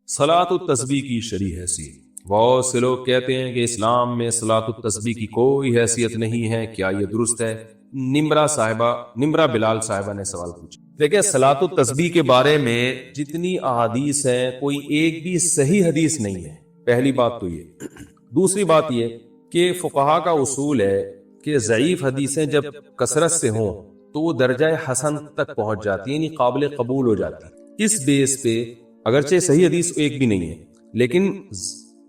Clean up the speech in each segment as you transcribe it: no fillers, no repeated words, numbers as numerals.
صلاۃ التسبیح کی شرعی حیثیت۔ بہت سے لوگ کہتے ہیں کہ اسلام میں صلاۃ التسبیح کی کوئی حیثیت نہیں ہے، کیا یہ درست ہے؟ نمرہ بلال صاحبہ نے سوال پوچھا۔ دیکھیں، صلاۃ التسبیح کے بارے میں جتنی احادیث ہیں کوئی ایک بھی صحیح حدیث نہیں ہے، پہلی بات تو یہ۔ دوسری بات یہ کہ فقہا کا اصول ہے کہ ضعیف حدیثیں جب کثرت سے ہوں تو وہ درجہ حسن تک پہنچ جاتی ہیں، یعنی قابل قبول ہو جاتی ہے۔ اس بیس پہ اگرچہ صحیح حدیث ایک بھی نہیں ہے لیکن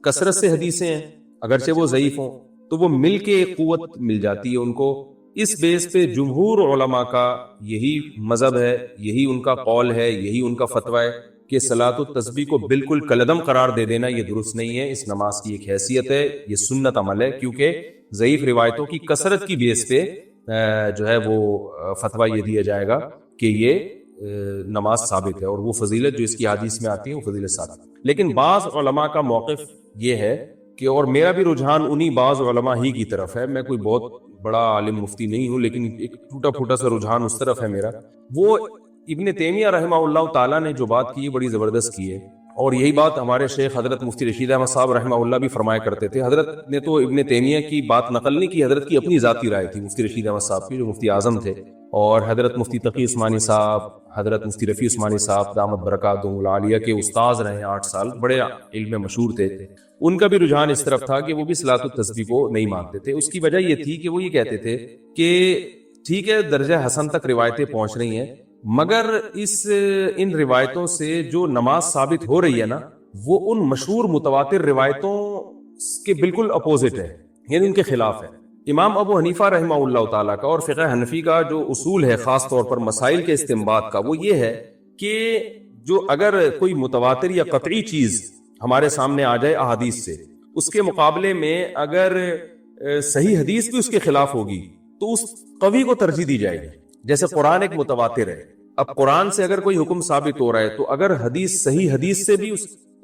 کثرت سے حدیثیں ہیں، اگرچہ وہ ضعیف ہوں تو وہ مل کے ایک قوت مل جاتی ہے ان کو۔ اس بیس پہ جمہور علماء کا یہی مذہب ہے، یہی ان کا قول ہے، یہی ان کا فتویٰ ہے کہ صلاۃ التسبیح کو بالکل کالعدم قرار دے دینا یہ درست نہیں ہے۔ اس نماز کی ایک حیثیت ہے، یہ سنت عمل ہے، کیونکہ ضعیف روایتوں کی کثرت کی بیس پہ جو ہے وہ فتویٰ یہ دیا جائے گا کہ یہ نماز ثابت ہے، اور وہ فضیلت جو اس کی حدیث میں آتی ہے وہ فضیلت ثابت ہے۔ لیکن بعض علماء کا موقف یہ ہے کہ، اور میرا بھی رجحان انہی بعض علماء ہی کی طرف ہے، میں کوئی بہت بڑا عالم مفتی نہیں ہوں لیکن ایک ٹوٹا پھوٹا سا رجحان اس طرف ہے میرا، وہ ابن تیمیہ رحمہ اللہ تعالیٰ نے جو بات کی ہے بڑی زبردست کی ہے، اور یہی بات ہمارے شیخ حضرت مفتی رشید احمد صاحب رحمہ اللہ بھی فرمایا کرتے تھے۔ حضرت نے تو ابن تیمیہ کی بات نقل نہیں کی، حضرت کی اپنی ذاتی رائے تھی مفتی رشید احمد صاحب کی جو مفتی اعظم تھے، اور حضرت مفتی تقی عثمانی صاحب، حضرت مفتی رفیع عثمانی صاحب دامت برکاتہم العالیہ کے استاذ رہے 8 سال، بڑے علم میں مشہور تھے۔ ان کا بھی رجحان اس طرف تھا کہ وہ بھی صلاۃ التسبیح کو نہیں مانتے تھے۔ اس کی وجہ یہ تھی کہ وہ یہ کہتے تھے کہ ٹھیک ہے درجہ حسن تک روایتیں پہنچ رہی ہیں، مگر ان روایتوں سے جو نماز ثابت ہو رہی ہے نا وہ ان مشہور متواتر روایتوں کے بالکل اپوزٹ ہے، یعنی ان کے خلاف ہے۔ امام ابو حنیفہ رحمہ اللہ تعالیٰ کا اور فقہ حنفی کا جو اصول ہے خاص طور پر مسائل کے استنباط کا، وہ یہ ہے کہ جو اگر کوئی متواتر یا قطعی چیز ہمارے سامنے آ جائے احادیث سے، اس کے مقابلے میں اگر صحیح حدیث بھی اس کے خلاف ہوگی تو اس قوی کو ترجیح دی جائے گی۔ جیسے قرآن ایک متواتر ہے، اب قرآن سے اگر کوئی حکم ثابت ہو رہا ہے تو اگر حدیث صحیح حدیث سے بھی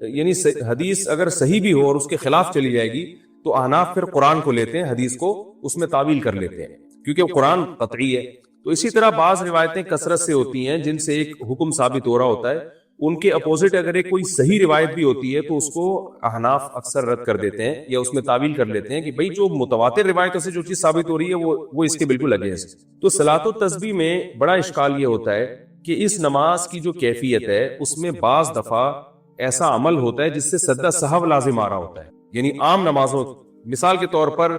یعنی حدیث اگر صحیح بھی ہو اور اس کے خلاف چلی جائے گی تو احناف پھر قرآن کو لیتے ہیں، حدیث کو اس میں تعویل کر لیتے ہیں کیونکہ قرآن قطعی ہے۔ تو اسی طرح بعض روایتیں کثرت سے ہوتی ہیں جن سے ایک حکم ثابت ہو رہا ہوتا ہے، ان کے اپوزٹ اگر ایک کوئی صحیح روایت بھی ہوتی ہے تو اس کو احناف اکثر رد کر دیتے ہیں یا اس میں تعویل کر لیتے ہیں کہ بھئی جو متواتر روایتوں سے جو چیز ثابت ہو رہی ہے وہ اس کے بالکل اگینسٹ۔ تو صلاۃ التسبیح میں بڑا اشکال یہ ہوتا ہے کہ اس نماز کی جو کیفیت ہے اس میں بعض دفعہ ایسا عمل ہوتا ہے جس سے سجدہ سہو لازم آ رہا ہوتا ہے، یعنی عام نمازوں، مثال کے طور پر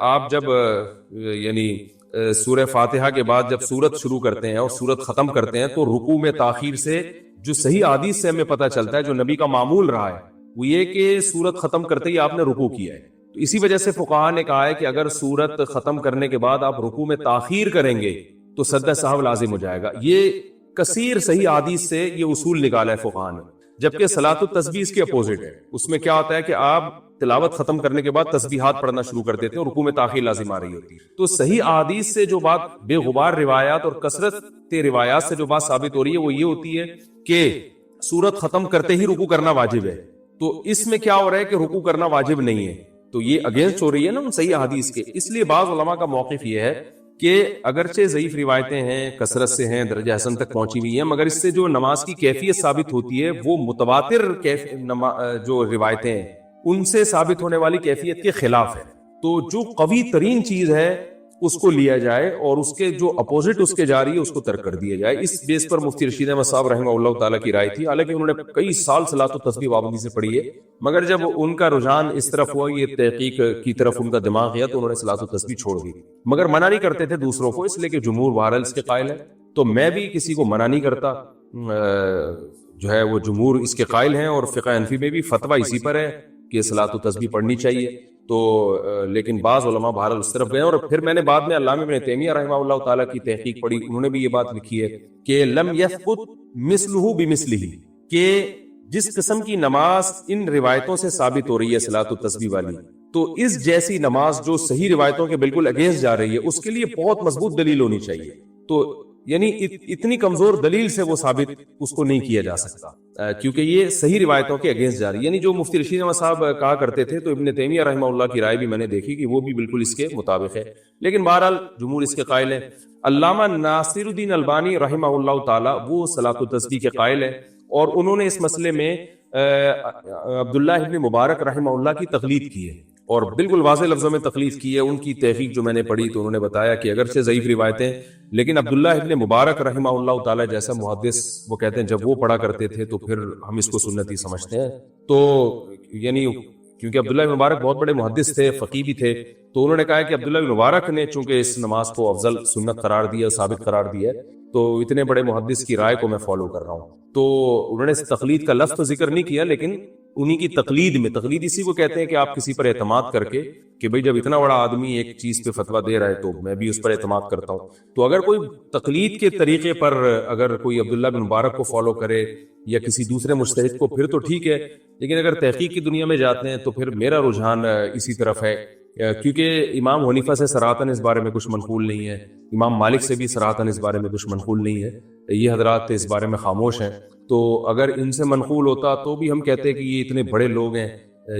آپ جب یعنی سورہ فاتحہ کے بعد جب سورت شروع کرتے ہیں اور سورت ختم کرتے ہیں تو رکوع میں تاخیر سے جو صحیح حدیث سے ہمیں پتہ چلتا ہے، جو نبی کا معمول رہا ہے، وہ یہ کہ سورت ختم کرتے ہی آپ نے رکوع کیا ہے۔ تو اسی وجہ سے فقہا نے کہا ہے کہ اگر سورت ختم کرنے کے بعد آپ رکوع میں تاخیر کریں گے تو سجدہ سہو لازم ہو جائے گا۔ یہ کثیر صحیح حدیث سے یہ اصول نکالا ہے فقہا نے، جبکہ صلاۃ التسبیح اس کے اپوزٹ ہے۔ اس میں کیا ہوتا ہے کہ آپ تلاوت ختم کرنے کے بعد تسبیحات پڑھنا شروع کر دیتے ہیں اور رکوع میں تاخیر لازم آ رہی ہوتی ہے۔ تو صحیح احادیث سے جو بات بے غبار روایات اور کثرت روایات سے جو بات ثابت ہو رہی ہے وہ یہ ہوتی ہے کہ سورت ختم کرتے ہی رکوع کرنا واجب ہے، تو اس میں کیا ہو رہا ہے کہ رکوع کرنا واجب نہیں ہے، تو یہ اگینسٹ ہو رہی ہے نا ان صحیح احادیث کے۔ اس لیے بعض علماء کا موقف یہ ہے کہ اگرچہ ضعیف روایتیں ہیں، کثرت سے ہیں، درجہ حسن تک پہنچی ہوئی ہیں، مگر اس سے جو نماز کی کیفیت ثابت ہوتی ہے وہ متواتر جو روایتیں ہیں ان سے ثابت ہونے والی کیفیت کے خلاف ہے۔ تو جو قوی ترین چیز ہے اس کو لیا جائے اور اس کے جو اپوزٹ اس کے جاری ہے اس کو ترک کر دیا جائے۔ اس بیس پر مفتی رشید احمد صاحب رحمہ اللہ تعالیٰ کی رائے تھی، حالانکہ انہوں نے کئی سال صلاۃ التسبیح پابندی سے پڑھی ہے، مگر جب ان کا رجحان اس طرف ہوا، یہ تحقیق کی طرف ان کا دماغ گیا، تو انہوں نے صلاۃ التسبیح چھوڑ دی، مگر منع نہیں کرتے تھے دوسروں کو، اس لیے کہ جمہور بہرحال اس کے قائل ہے۔ تو میں بھی کسی کو منع نہیں کرتا، جو ہے وہ جمہور اس کے قائل ہیں، اور فقہ حنفی میں بھی فتویٰ اسی پر ہے کہ صلاۃ التسبیح پڑھنی چاہیے۔ تو لیکن بعض علماء بہرحال اس طرف گئے، اور پھر میں نے بعد میں علامہ ابن تیمیہ رحمہ اللہ تعالیٰ کی تحقیق پڑھی، انہوں نے بھی یہ بات لکھی ہے کہ لم یثبت مثلہ بمثلہ، کہ جس قسم کی نماز ان روایتوں سے ثابت ہو رہی ہے صلاۃ التسبیح والی، تو اس جیسی نماز جو صحیح روایتوں کے بالکل اگینسٹ جا رہی ہے اس کے لیے بہت مضبوط دلیل ہونی چاہیے۔ تو یعنی اتنی کمزور دلیل سے وہ ثابت اس کو نہیں کیا جا سکتا، کیونکہ یہ صحیح روایتوں کے اگینسٹ جا رہی ہے۔ یعنی جو مفتی رشید احمد صاحب کہا کرتے تھے، تو ابن تیمیہ رحمہ اللہ کی رائے بھی میں نے دیکھی کہ وہ بھی بالکل اس کے مطابق ہے، لیکن بہرحال جمہور اس کے قائل ہیں۔ علامہ ناصر الدین البانی رحمہ اللہ تعالی وہ صلاۃ التسبیح کے قائل ہیں، اور انہوں نے اس مسئلے میں عبداللہ ابن مبارک رحمہ اللہ کی تقلید کی ہے، اور بالکل واضح لفظوں میں تقلید کی ہے۔ ان کی تحقیق جو میں نے پڑھی تو انہوں نے بتایا کہ اگرچہ ضعیف روایتیں، لیکن عبداللہ ابن مبارک رحمہ اللہ تعالی جیسا محدث، وہ کہتے ہیں جب وہ پڑھا کرتے تھے تو پھر ہم اس کو سنتی سمجھتے ہیں۔ تو یعنی کیونکہ عبداللہ بن مبارک بہت بڑے محدث تھے، فقیہ بھی تھے، تو انہوں نے کہا کہ عبداللہ بن مبارک نے چونکہ اس نماز کو افضل سنت قرار دیا، ثابت قرار دیا ہے، تو اتنے بڑے محدث کی رائے کو میں فالو کر رہا ہوں۔ تو انہوں نے تقلید کا لفظ تو ذکر نہیں کیا، لیکن انہی کی تقلید میں، تقلید اسی کو کہتے ہیں کہ آپ کسی پر اعتماد کر کے کہ بھئی جب اتنا بڑا آدمی ایک چیز پہ فتویٰ دے رہا ہے تو میں بھی اس پر اعتماد کرتا ہوں۔ تو اگر کوئی تقلید کے طریقے پر اگر کوئی عبداللہ بن مبارک کو فالو کرے یا کسی دوسرے مجتہد کو، پھر تو ٹھیک ہے، لیکن اگر تحقیق کی دنیا میں جاتے ہیں تو پھر میرا رجحان اسی طرف ہے، کیونکہ امام حنیفہ سے صراحتاً اس بارے میں کچھ منقول نہیں ہے، امام مالک سے بھی صراحتاً اس بارے میں کچھ منقول نہیں ہے، یہ حضرات اس بارے میں خاموش ہیں۔ تو اگر ان سے منقول ہوتا تو بھی ہم کہتے ہیں کہ یہ اتنے بڑے لوگ ہیں،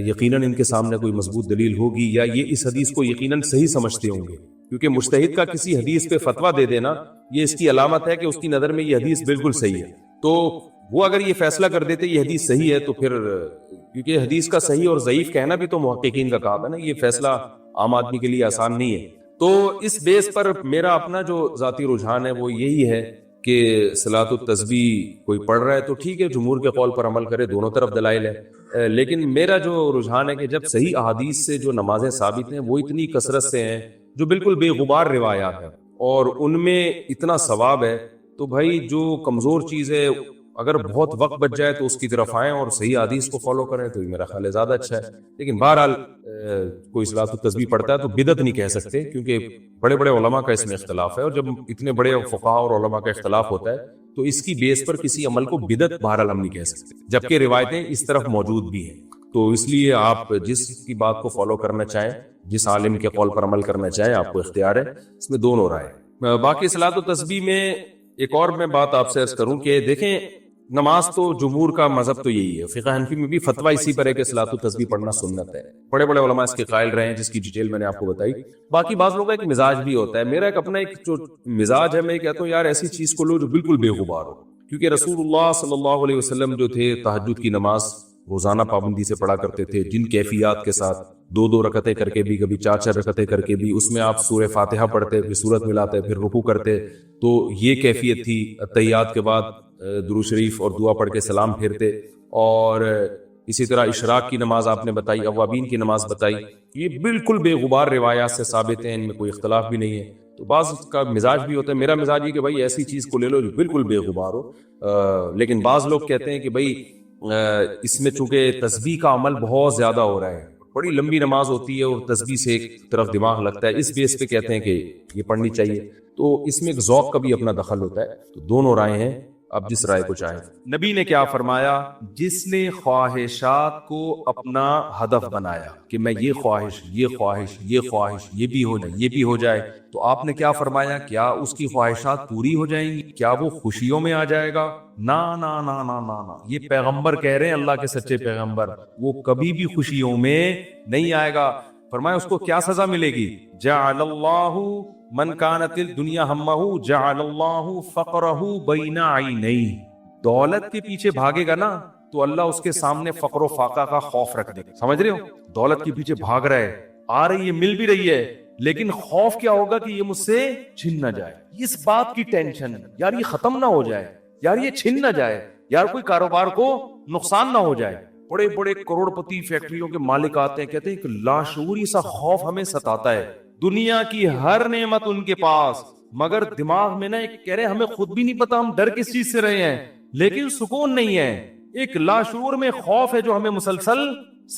یقیناً ان کے سامنے کوئی مضبوط دلیل ہوگی، یا یہ اس حدیث کو یقیناً صحیح سمجھتے ہوں گے، کیونکہ مجتہد کا کسی حدیث پہ فتویٰ دے دینا یہ اس کی علامت ہے کہ اس کی نظر میں یہ حدیث بالکل صحیح ہے۔ تو وہ اگر یہ فیصلہ کر دیتے یہ حدیث صحیح ہے تو پھر، کیونکہ حدیث کا صحیح اور ضعیف کہنا بھی تو محققین کا کام ہے نا، یہ فیصلہ عام آدمی کے لیے آسان نہیں ہے۔ تو اس بیس پر میرا اپنا جو ذاتی رجحان ہے وہ یہی ہے کہ صلاۃ التسبیح کوئی پڑھ رہا ہے تو ٹھیک ہے، جمہور کے قول پر عمل کرے، دونوں طرف دلائل ہے، لیکن میرا جو رجحان ہے کہ جب صحیح احادیث سے جو نمازیں ثابت ہیں وہ اتنی کثرت سے ہیں، جو بالکل بے غبار روایات ہیں اور ان میں اتنا ثواب ہے، تو بھائی جو کمزور چیز ہے اگر بہت وقت بچ جائے تو اس کی طرف آئیں اور صحیح حدیث کو فالو کریں، تو یہ میرا خیال ہے زیادہ اچھا ہے۔ لیکن بہرحال کوئی صلاۃ التسبیح پڑھتا ہے تو بدعت نہیں کہہ سکتے، کیونکہ بڑے بڑے علماء کا اس میں اختلاف ہے، اور جب اتنے بڑے فقہاء اور علماء کا اختلاف ہوتا ہے تو اس کی بیس پر کسی عمل کو بدعت بہرحال ہم نہیں کہہ سکتے، جبکہ روایتیں اس طرف موجود بھی ہیں۔ تو اس لیے آپ جس کی بات کو فالو کرنا چاہیں، جس عالم کے قول پر عمل کرنا چاہیں، آپ کو اختیار ہے، اس میں دونوں رائے۔ باقی صلاۃ التسبیح میں ایک اور میں بات آپ سے عرض کروں کہ دیکھیں، نماز تو جمہور کا مذہب تو یہی ہے، فقہ حنفی میں بھی فتویٰ اسی پر ہے کہ صلاۃ التسبیح پڑھنا سنت ہے، بڑے بڑے علماء اس کے قائل رہے ہیں، جس کی ڈیٹیل میں نے آپ کو بتائی۔ باقی بعض لوگوں کا ایک مزاج بھی ہوتا ہے، میرا ایک اپنا ایک جو مزاج ہے، میں کہتا ہوں یار ایسی چیز کو لو جو بالکل بے غبار ہو، کیونکہ رسول اللہ صلی اللہ علیہ وسلم جو تھے تہجد کی نماز روزانہ پابندی سے پڑھا کرتے تھے، جن کیفیات کے ساتھ، دو رکعتیں کر کے بھی، کبھی 4 رکعتیں کر کے بھی، اس میں آپ سورہ فاتحہ پڑھتے، پھر سورت ملاتے، پھر رکوع کرتے، تو یہ کیفیت تھی۔ تحیات کے بعد درود شریف اور دعا پڑھ کے سلام پھیرتے، اور اسی طرح اشراق کی نماز آپ نے بتائی، اوابین کی نماز بتائی، یہ بالکل بے غبار روایات سے ثابت ہیں، ان میں کوئی اختلاف بھی نہیں ہے۔ تو بعض کا مزاج بھی ہوتا ہے، میرا مزاج یہ کہ بھائی ایسی چیز کو لے لو جو بالکل بے غبار ہو، لیکن بعض لوگ کہتے ہیں کہ بھائی اس میں چونکہ تسبیح کا عمل بہت زیادہ ہو رہا ہے، بڑی لمبی نماز ہوتی ہے اور تسبیح سے ایک طرف دماغ لگتا ہے، اس بیس پہ کہتے ہیں کہ یہ پڑھنی چاہیے، تو اس میں ایک ذوق کا بھی اپنا دخل ہوتا ہے۔ تو دونوں رائے ہیں، اب جس رائے کو چاہیں۔ نبی نے کیا فرمایا؟ جس نے خواہشات کو اپنا ہدف بنایا کہ میں یہ خواہش، یہ خواہش، یہ خواہش، یہ بھی ہو جائے، یہ بھی ہو جائے، تو آپ نے کیا فرمایا؟ کیا اس کی خواہشات پوری ہو جائیں گی؟ کیا وہ خوشیوں میں آ جائے گا؟ نا نا نا نا نا نا، یہ پیغمبر کہہ رہے ہیں، اللہ کے سچے پیغمبر، وہ کبھی بھی خوشیوں میں نہیں آئے گا۔ فرمایا اس کو کیا سزا ملے گی؟ جعل اللہ من کانت الدنیا ہمہ جعل اللہ فقرہ بین عینیہ، دولت کے پیچھے بھاگے گا نا تو اللہ اس کے سامنے فقر و فاقہ کا خوف رکھ دے گا۔ سمجھ رہے ہو؟ دولت کے پیچھے بھاگ رہا ہے، آ رہی ہے، مل بھی رہی ہے، لیکن خوف کیا ہوگا کہ یہ مجھ سے چھن نہ جائے، اس بات کی ٹینشن، یار یہ ختم نہ ہو جائے، یار یہ چھن نہ جائے، یار کوئی کاروبار کو نقصان نہ ہو جائے۔ بڑے بڑے کروڑ پتی فیکٹریوں کے مالک آتے ہیں، کہتے ہیں کہ لاشعوری سا خوف ہمیں ستاتا ہے، دنیا کی ہر نعمت ان کے پاس، مگر دماغ میں نا ایک کہہ رہے ہمیں خود بھی نہیں پتا ہم ڈر کس چیز سے رہے ہیں، لیکن سکون نہیں ہے، ایک لاشعور میں خوف ہے جو ہمیں مسلسل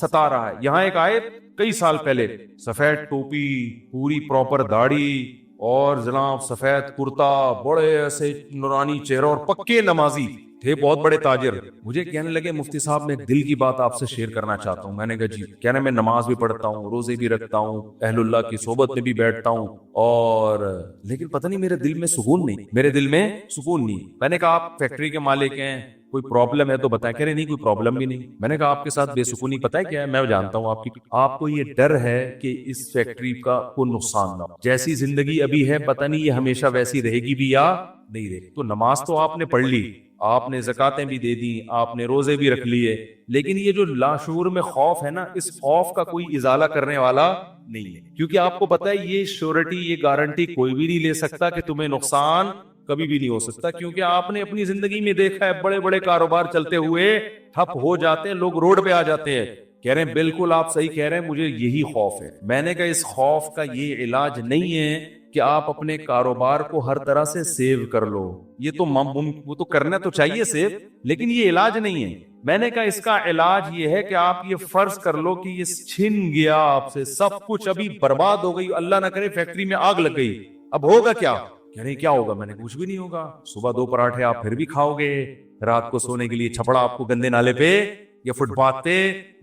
ستا رہا ہے۔ یہاں ایک آیت کئی سال پہلے، سفید ٹوپی، پوری پراپر داڑھی، اور جناب سفید کرتا، بڑے ایسے نورانی چہرہ اور پکے نمازی تھے، بہت بڑے تاجر، مجھے کہنے لگے مفتی صاحب میں ایک دل کی بات آپ سے شیئر کرنا چاہتا ہوں۔ میں نے کہا جی۔ کہنے میں نماز بھی پڑھتا ہوں، روزے بھی رکھتا ہوں، اہل اللہ کی صحبت میں بھی بیٹھتا ہوں، اور لیکن پتہ نہیں میرے دل میں سکون نہیں، میرے دل میں سکون نہیں۔ میں نے کہا آپ فیکٹری کے مالک ہیں، کوئی پرابلم ہے تو بتائیں۔ کہہ رہے نہیں کوئی پرابلم بھی نہیں۔ میں نے کہا آپ کے ساتھ بے سکونی پتہ ہے کیا ہے؟ میں جانتا ہوں آپ کو یہ ڈر ہے کہ اس فیکٹری کا کوئی نقصان نہ ہو، جیسی زندگی ابھی ہے پتہ نہیں یہ ہمیشہ ویسی رہے گی بھی یا نہیں رہے گی۔ تو نماز تو آپ نے پڑھ لی، آپ نے زکاتیں بھی دے دی, آپ نے روزے بھی رکھ لیے, لیکن یہ جو لاشعور میں خوف ہے نا, اس خوف کا کوئی ازالہ کرنے والا نہیں ہے, کیونکہ آپ کو پتا ہے یہ شیورٹی, یہ گارنٹی کوئی بھی نہیں لے سکتا کہ تمہیں نقصان کبھی بھی نہیں ہو سکتا, کیونکہ آپ نے اپنی زندگی میں دیکھا ہے بڑے بڑے کاروبار چلتے ہوئے ٹھپ ہو جاتے ہیں, لوگ روڈ پہ آ جاتے ہیں, کہہ رہے ہیں بالکل آپ صحیح کہہ رہے ہیں, مجھے یہی خوف ہے. میں نے کہا اس خوف کا یہ علاج نہیں ہے کہ آپ اپنے کاروبار کو ہر طرح سے سیو کر لو, یہ تو وہ تو کرنا تو چاہیے سیو, لیکن یہ علاج نہیں ہے. میں نے کہا اس کا علاج یہ ہے کہ آپ یہ فرض کر لو کہ یہ چھن گیا آپ سے سب کچھ, ابھی برباد ہو گئی, اللہ نہ کرے فیکٹری میں آگ لگ گئی, اب ہوگا کیا؟ کہہ رہے کیا ہوگا؟ میں نے کچھ بھی نہیں ہوگا, صبح 2 پراٹھے آپ پھر بھی کھاؤ گے, رات کو سونے کے لیے چھپڑا آپ کو گندے نالے پہ یا فٹ پاتھ پہ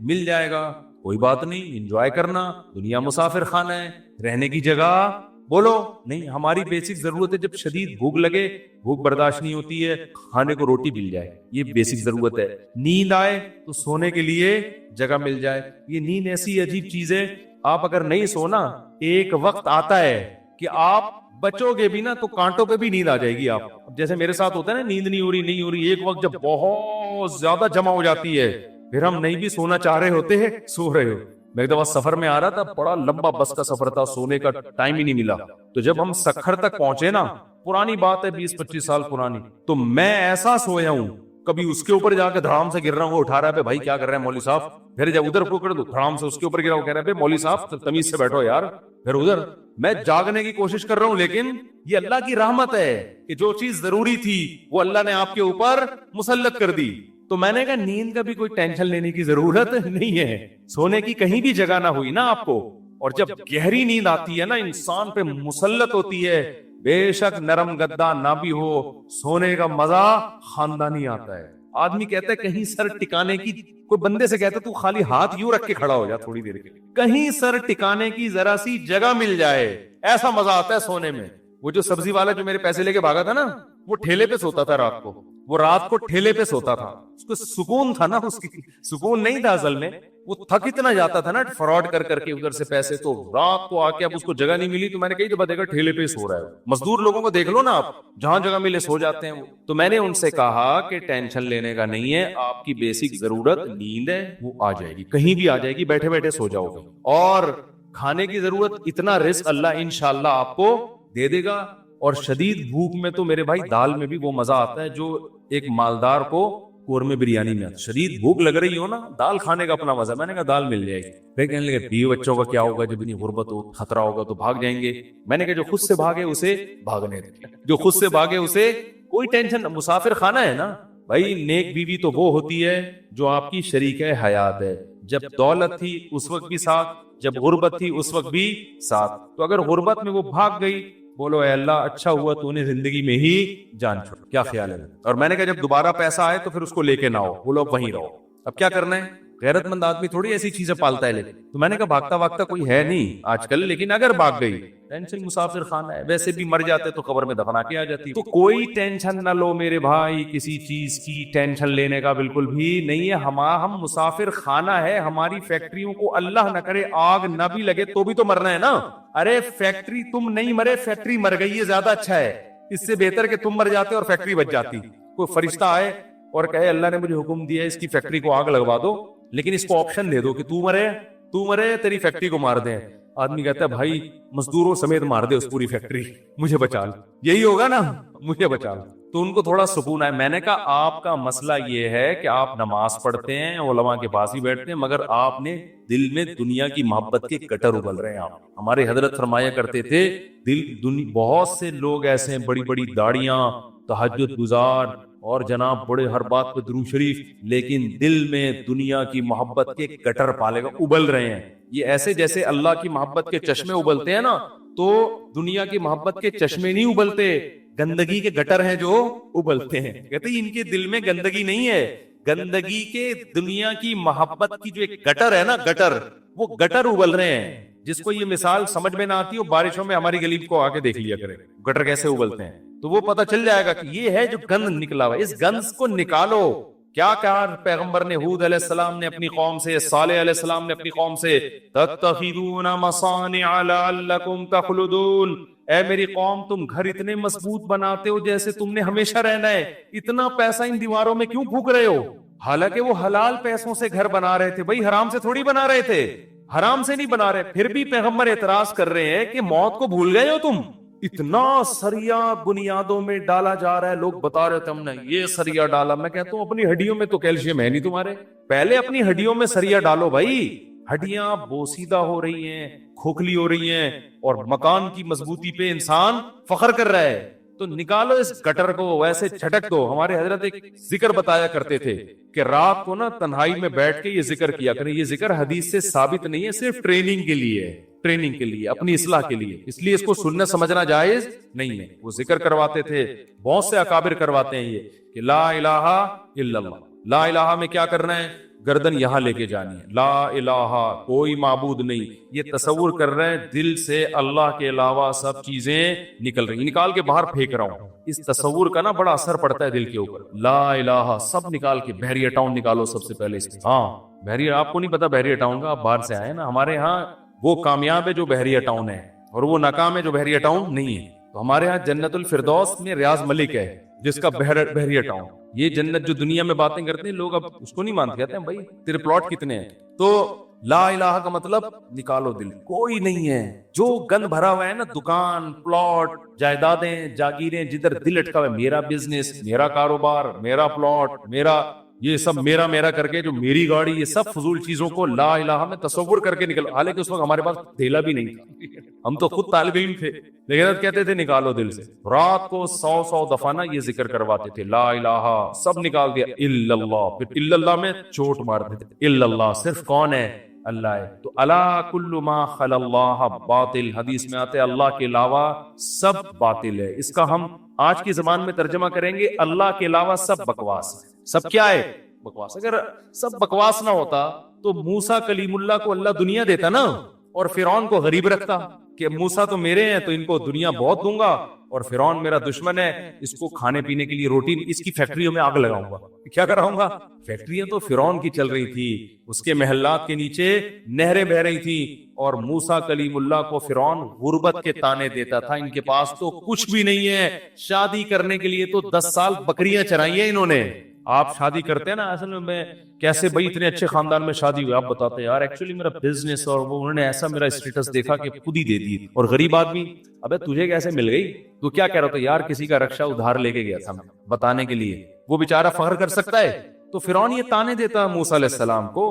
مل جائے گا, کوئی بات نہیں, انجوائے کرنا, دنیا مسافر خانہ ہے, رہنے کی جگہ بولو نہیں. ہماری بیسک ضرورت ہے, جب شدید بھوک لگے, بھوک برداشت نہیں ہوتی ہے, کھانے کو روٹی مل جائے, یہ بیسک ضرورت ہے. نیند آئے تو سونے کے لیے جگہ مل جائے. یہ نیند ایسی عجیب چیز ہے, آپ اگر نہیں سونا, ایک وقت آتا ہے کہ آپ بچو گے بھی نا تو کانٹوں پہ بھی نیند آ جائے گی. آپ جیسے میرے ساتھ ہوتا ہے نا, نیند نہیں ہو رہی, ایک وقت جب بہت زیادہ جمع ہو جاتی ہے, پھر ہم نہیں بھی سونا چاہ رہے ہوتے ہیں, سو رہے ہو. میں ایک دفعہ سفر میں آ رہا تھا, بڑا لمبا بس کا سفر تھا, سونے کا ٹائم ہی نہیں ملا. تو جب ہم سکھر تک پہنچے نا, پرانی بات ہے 20-25 سال پرانی, تو میں ایسا سویا ہوں, کبھی اس کے اوپر جا کے دھڑام سے گر رہا ہوں, وہ اٹھا رہا ہے, بھائی کیا کر رہے ہیں مولوی صاحب, پھر جب ادھر پکڑ دو دھڑام سے اس کے اوپر گرا, وہ کہہ رہا ہے مولوی صاحب تمیز سے بیٹھو یار, پھر ادھر. میں جاگنے کی کوشش کر رہا ہوں, لیکن یہ اللہ کی رحمت ہے کہ جو چیز ضروری تھی وہ اللہ نے آپ کے اوپر مسلط کر دی. تو میں نے کہا نیند کا بھی کوئی ٹینشن لینے کی ضرورت نہیں ہے, سونے کی کہیں بھی جگہ نہ ہوئی نا آپ کو, اور جب گہری نیند آتی ہے نا, انسان پہ مسلط ہوتی ہے, بے شک نرم گدا نہ بھی ہو, سونے کا مزہ خاندانی آتا ہے. آدمی کہتا ہے کہیں سر ٹکانے کی, کوئی بندے سے کہتا ہے تو خالی ہاتھ یوں رکھ کے کھڑا ہو جا تھوڑی دیر کے لیے, کہیں سر ٹکانے کی ذرا سی جگہ مل جائے, ایسا مزہ آتا ہے سونے میں. وہ جو سبزی والا جو میرے پیسے لے کے بھاگا تھا نا, وہ ٹھیلے پہ سوتا تھا رات کو, وہ رات کو ٹھیلے پہ سوتا تھا, اس کو سکون تھا نا, اس کی سکون نہیں تھا اصل میں, وہ تھک اتنا جاتا تھا نا فراڈ کر کر کے ادھر سے پیسے, تو رات کو آ کے اب اس کو جگہ نہیں ملی, تو میں نے کہی تو دیکھا ٹھیلے پہ سو رہا ہے. مزدور لوگوں کو دیکھ لو نا آپ, جہاں جگہ ملے سو جاتے ہیں وہ. تو میں نے ان سے کہا کہ ٹینشن لینے کا نہیں ہے, آپ کی بیسک ضرورت نیند ہے, وہ آ جائے گی, کہیں بھی آ جائے گی, بیٹھے بیٹھے سو جاؤ گے. اور کھانے کی ضرورت, اتنا رزق اللہ انشاءاللہ آپ کو دے دے گا. اور شدید بھوک میں تو میرے بھائی دال میں بھی وہ مزہ آتا ہے جو ایک مالدار کو قورمے بریانی میں آتا ہے. شدید بھوک لگ رہی ہو نا, دال کھانے کا اپنا مزہ. میں نے کہا دال مل جائے گی. پھر کہنے لگے بیوی بچوں کا کیا ہوگا, جب اتنی غربت ہو, خطرہ ہوگا تو بھاگ جائیں گے. میں نے کہا جو خود سے بھاگے اسے بھاگنے دیں, جو خود سے بھاگے اسے کوئی ٹینشن. مسافر خانہ ہے نا بھائی, نیک بیوی تو وہ ہوتی ہے جو آپ کی شریک حیات ہے. جب دولت تھی اس وقت بھی ساتھ, جب غربت تھی اس وقت بھی ساتھ. تو اگر غربت میں وہ بھاگ گئی, بولو اے اللہ اچھا ہوا تو نے زندگی میں ہی جان چھوڑ, کیا خیال ہے. اور میں نے کہا جب دوبارہ پیسہ آئے تو پھر اس کو لے کے نہ ہو, بولو اب وہیں رہو. اب کیا کرنا ہے, غیرت مند آدمی تھوڑی ایسی چیزیں پالتا ہے. لیکن تو میں نے کہا بھاگتا بھاگتا کوئی ہے نہیں آج کل, لیکن اگر بھاگ گئی, ٹینشن مسافر خانہ ہے, ویسے بھی مر جاتے تو قبر میں دفنا کے آ جاتی. تو کوئی ٹینشن نہ لو میرے بھائی, کسی چیز کی ٹینشن لینے کا بالکل بھی نہیں ہے. ہم مسافر خانہ ہے, ہماری فیکٹریوں کو اللہ نہ کرے آگ نہ بھی لگے تو بھی تو مرنا ہے نا. ارے فیکٹری تم نہیں مرے, فیکٹری مر گئی, یہ زیادہ اچھا ہے. اس سے بہتر کہ تم مر جاتے اور فیکٹری بچ جاتی. کوئی فرشتہ آئے اور کہے اللہ نے مجھے حکم دیا اس کی فیکٹری کو آگ لگوا دو, لیکن اس کو آپشن دے دو کہ تو مرے تیری فیکٹری کو مار دیں. آدمی کہتا ہے بھائی مزدوروں سمیت مار دے اس پوری فیکٹری, مجھے بچا لو. یہی ہوگا نا, مجھے بچا لو. تو ان کو تھوڑا سکون ہے. میں نے کہا آپ کا مسئلہ یہ ہے کہ آپ نماز پڑھتے ہیں, علماء کے پاس ہی بیٹھتے ہیں, مگر آپ نے دل میں دنیا کی محبت کے کٹر ابل رہے ہیں. آپ ہمارے حضرت فرمایا کرتے تھے بہت سے لوگ ایسے ہیں, بڑی بڑی داڑیاں, تہجد گزار, اور جناب بڑے ہر بات پہ درود شریف, لیکن دل میں دنیا کی محبت کے گٹر پالے گا ابل رہے ہیں. یہ ایسے جیسے اللہ کی محبت کے چشمے ابلتے ہیں نا, تو دنیا کی محبت کے چشمے نہیں ابلتے, گندگی کے گٹر ہیں جو ابلتے ہیں. کہتے ہیں ان کے دل میں گندگی نہیں ہے, گندگی کے دنیا کی محبت کی جو ایک گٹر ہے نا, گٹر, وہ گٹر ابل رہے ہیں. جس کو یہ مثال سمجھ میں نہ آتی ہو, بارشوں میں ہماری گلی کو آ کے دیکھ لیا کرے گٹر کیسے ابلتے ہیں, تو وہ پتہ چل جائے گا کہ یہ ہے جو گند نکلا ہوا ہے. اس گند کو نکالو. کیا کہا پیغمبر نے ہود علیہ السلام نے اپنی قوم سے, صالح علیہ السلام نے اپنی قوم سے, تتخذون مصانع لعلکم تخلدون, اے میری قوم تم گھر اتنے مضبوط بناتے ہو جیسے تم نے ہمیشہ رہنا ہے, اتنا پیسہ ان دیواروں میں کیوں پھونک رہے ہو؟ حالانکہ وہ حلال پیسوں سے گھر بنا رہے تھے بھائی, حرام سے تھوڑی بنا رہے تھے, حرام سے نہیں بنا رہے. پھر بھی پیغمبر اعتراض کر رہے ہیں کہ موت کو بھول گئے ہو تم, اتنا سریا بنیادوں میں ڈالا جا رہا ہے. لوگ بتا رہے تھے ہم نے یہ سریا ڈالا, میں کہتا ہوں اپنی ہڈیوں میں تو کیلشیم ہے نہیں تمہارے, پہلے اپنی ہڈیوں میں سریا ڈالو بھائی. ہڈیاں بوسیدہ ہو رہی ہیں, کھوکھلی ہو رہی ہیں, اور مکان کی مضبوطی پہ انسان فخر کر رہا ہے, تو نکالو اس گٹر کو, ویسے جھٹک دو. ہمارے حضرت ایک ذکر بتایا کرتے تھے کہ رات کو نا تنہائی میں بیٹھ کے یہ ذکر کیا کریں. یہ ذکر حدیث سے ثابت نہیں ہے, صرف ٹریننگ کے لیے ہے, ٹریننگ کے لیے, اپنی اصلاح کے لیے, اس لیے اس کو سننا سمجھنا جائز نہیں ہے. وہ ذکر کرواتے تھے, بہت سے اکابر کرواتے ہیں یہ کہ لا الہ الا اللہ. لا الہ میں کیا کرنا ہے؟ گردن یہاں لے کے جانی ہے. لا الہ کوئی معبود نہیں, یہ تصور کر رہے ہیں دل سے اللہ کے علاوہ سب چیزیں نکل رہی, نکال کے باہر پھینک رہا ہوں. اس تصور کا نا بڑا اثر پڑتا ہے دل کے اوپر. لا الہ سب نکال کے, بحریہ ٹاؤن نکالو سب سے پہلے اس میں. ہاں بحریہ, آپ کو نہیں پتا بحریہ ٹاؤن کا, آپ باہر سے آئے نا. ہمارے ہاں وہ کامیاب ہے جو بحریہ ٹاؤن ہے, اور وہ ناکام ہے جو بحریہ ٹاؤن نہیں ہے. تو ہمارے ہاں جنت الفردوس میں ریاض ملک ہے جس کا بحریہ ٹاؤن. یہ جنت جو دنیا میں باتیں کرتے ہیں لوگ, اب اس کو نہیں مانتے, کہتے ہیں بھائی تیرے پلاٹ کتنے ہیں. تو لا الہ کا مطلب نکالو دل, کوئی نہیں ہے. جو گند بھرا ہوا ہے نا, دکان, پلاٹ, جائیدادیں, جاگیریں, جدھر دل اٹکا ہوا ہے, میرا بزنس, میرا کاروبار, میرا پلاٹ, میرا یہ سب میرا میرا کر کے, جو میری گاڑی, یہ سب فضول چیزوں کو لا الہ میں تصور کر کے نکلو. حالانکہ اس وقت ہمارے پاس تھیلا بھی نہیں تھا, ہم تو خود طالب علم تھے, لیکن کہتے تھے نکالو دل سے. رات کو 100 دفعہ نا یہ ذکر کرواتے تھے, لا الہ سب نکال دیا, الا اللہ. پھر الا اللہ میں چوٹ مارتے تھے, الا اللہ صرف کون ہے؟ اللہ ہے. تو الا کل ما خلا اللہ باطل, حدیث میں آتے اللہ کے علاوہ سب باطل ہے. اس کا ہم آج کی زبان میں ترجمہ کریں گے, اللہ کے علاوہ سب بکواس ہے. سب کیا ہے؟ بکواس. اگر سب بکواس نہ ہوتا تو موسیٰ کلیم اللہ کو اللہ دنیا دیتا نا, اور فرعون کو غریب رکھتا کہ موسیٰ تو میرے ہیں تو ان کو دنیا بہت دوں گا, اور فرعون میرا دشمن ہے, اس کو کھانے پینے کے لیے روٹی, اس کی فیکٹریوں میں آگ لگاؤں گا. کیا کراؤں گا؟ فیکٹریاں تو فرعون کی چل رہی تھی, اس کے محلات کے نیچے نہریں بہ رہی تھی, اور موسیٰ کلیم اللہ کو فرعون غربت کے تانے دیتا تھا. ان کے پاس تو کچھ بھی نہیں ہے, شادی کرنے کے لیے تو 10 سال بکریاں چرائی ہیں انہوں نے. آپ شادی کرتے ہیں نا, اصل میں کیسے بھائی اتنے اچھے خاندان میں شادی ہوئی, آپ بتاتے ہیں یار ایکچولی میرا بزنس, اور وہ انہوں نے ایسا میرا اسٹیٹس دیکھا کہ خود ہی دے دی. اور غریب آدمی, ابے تجھے کیسے مل گئی؟ تو کیا کہہ رہا تھا یار, کسی کا رکشا ادھار لے کے گیا تھا بتانے کے لیے, وہ بیچارہ فخر کر سکتا ہے. تو فرعون یہ تانے دیتا موسیٰ علیہ السلام کو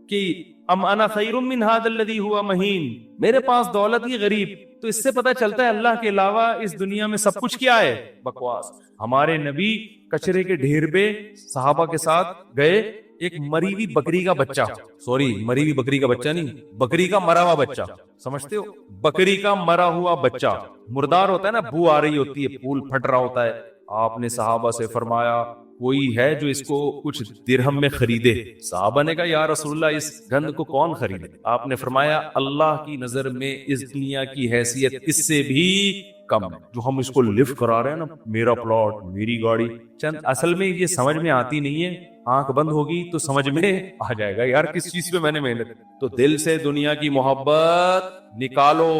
کہ ام انا خیر من ھذا الذی ھوا مہین, میرے پاس دولت ہی غریب. تو اس سے پتہ چلتا ہے اللہ کے علاوہ اس دنیا میں سب کچھ کیا ہے؟ بکواس. ہمارے نبی کچرے کے ڈھیر پہ صحابہ کے ساتھ گئے, ایک مری ہوئی بکری کا بچہ, مری ہوئی بکری کا بچہ نہیں, بکری کا مرا ہوا بچہ, سمجھتے ہو, بکری کا مرا ہوا بچہ, مردار ہوتا ہے نا, بو آ رہی ہوتی ہے, پھول پھٹ رہا ہوتا ہے. آپ نے صحابہ سے فرمایا کوئی ہے جو اس کو کچھ درہم میں خریدے؟ صحابہ نے کہا یا رسول اللہ اس گند کو کون خریدے؟ آپ نے فرمایا اللہ کی نظر میں اس دنیا کی حیثیت اس سے بھی کم ہے. جو ہم اس کو لفٹ کرا رہے ہیں نا, میرا پلاٹ, میری گاڑی, چند اصل میں یہ سمجھ میں آتی نہیں ہے. آنکھ بند ہوگی تو سمجھ میں آ جائے گا یار کس چیز پہ میں نے محنت. تو دل سے دنیا کی محبت نکالو,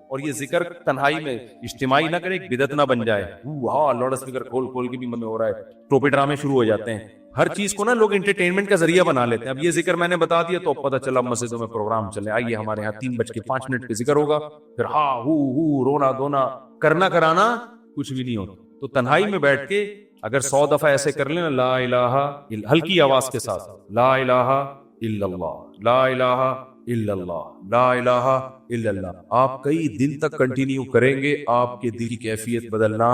اور یہ ذکر تنہائی میں اجتماعی نہ کرے, بدعت نہ بن جائے. ہاں لاؤڈ اسپیکر کھول کے بھی من ہو رہا ہے, ٹوپے ڈرامے شروع ہو جاتے ہیں. ہر چیز کو نا لوگ انٹرٹینمنٹ کا ذریعہ بنا لیتے ہیں. اب یہ ذکر میں نے بتا دیا تو پتہ چلا مسجدوں میں پروگرام چلے, آئیے ہمارے یہاں 3:05 پہ ذکر ہوگا, پھر ہاں ہو رونا دھونا کرنا کرانا کچھ بھی نہیں ہوتا. تو تنہائی میں بیٹھ کے اگر 100 دفعہ ایسے کر لینا, لا الہ, ہلکی آواز کے ساتھ, لا الہ الا اللہ, لا الہ الا اللہ, لا الہ الا اللہ, آپ کئی دن تک کنٹینیو کریں گے, آپ کے دل کی کیفیت بدلنا,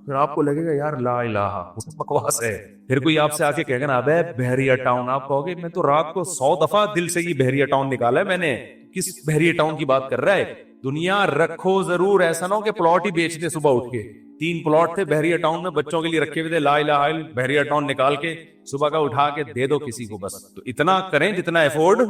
پھر آپ کو لگے گا یار لا الہ بکواس ہے. پھر کوئی آپ سے آ کے کہے گا نا ابے بحریہ ٹاؤن, آپ کہو گے میں تو رات کو 100 دفعہ دل سے یہ بحریہ ٹاؤن نکالا ہے میں نے, کس بحریہ ٹاؤن کی بات کر رہا ہے؟ دنیا رکھو ضرور, ایسا نہ ہو کہ پلاٹ ہی بیچ دے صبح اٹھ کے. 3 پلاٹ تھے بحریہ ٹاؤن میں, بچوں کے لیے رکھے ہوئے تھے, لا الہ الا بحریہ ٹاؤن نکال کے صبح کا اٹھا کے دے دو کسی کو بس. تو اتنا کریں جتنا افورڈ